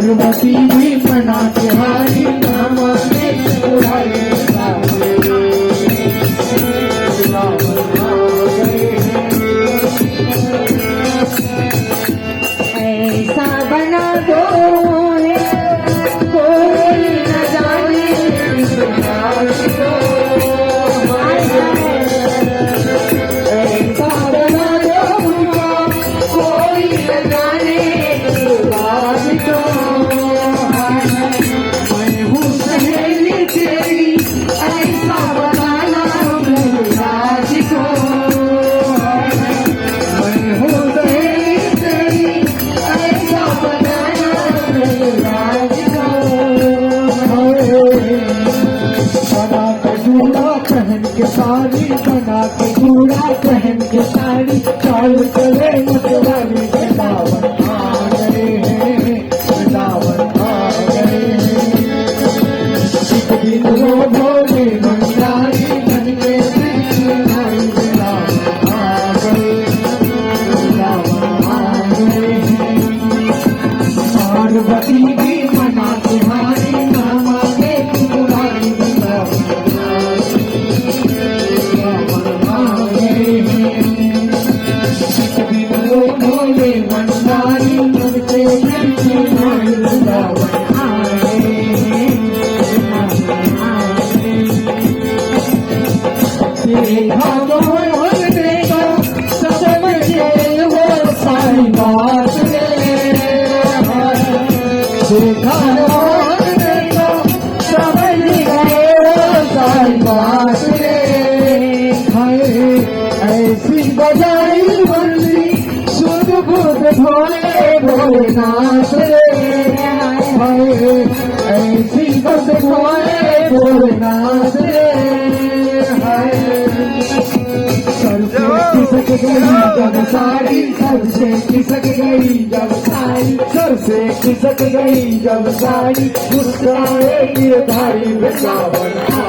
पार्वती भी मना तिहारी नाम में उड़ाई ऐसा बना दो कोई न जाने ऐसा बना दो कोई न जाने मैं हूँ सहेली तेरी ऐसा बताना राज को मैं हूँ सहेली तेरी ऐसा बताना राज को बना के जूड़ा पहन के साड़ी बना के जूड़ा पहन के साड़ी चाल चले मतवाली वृंदावन आ गए हैं वृंदावन आ गए हैं एक दिन वो भोले भंडारी बन के वृंदावन आ गए वृंदावन आ गए हैं पार्वती भी मना तुम्हारी नाम आगे तुम्हारी वृंदावन आ गए हैं एक दिन वो भोले भंडारी बन के वृंदावन आ गए हैं देखा मोहन देखा समझ गए हो सारी बात रे देखा मोहन देखा समझ गए हो सारी बात रे हाय ऐसी बजाई बंदी सुध बुध भोले भोलेनाथ रे हाय ऐसी बस भोले भोलेनाथ रे हाय सर से खिसक गई जब साड़ी सर से खिसक गई जब साड़ी सर से खिसक गई जब साड़ी मुस्कुराए गिरधारी वृंदावन आ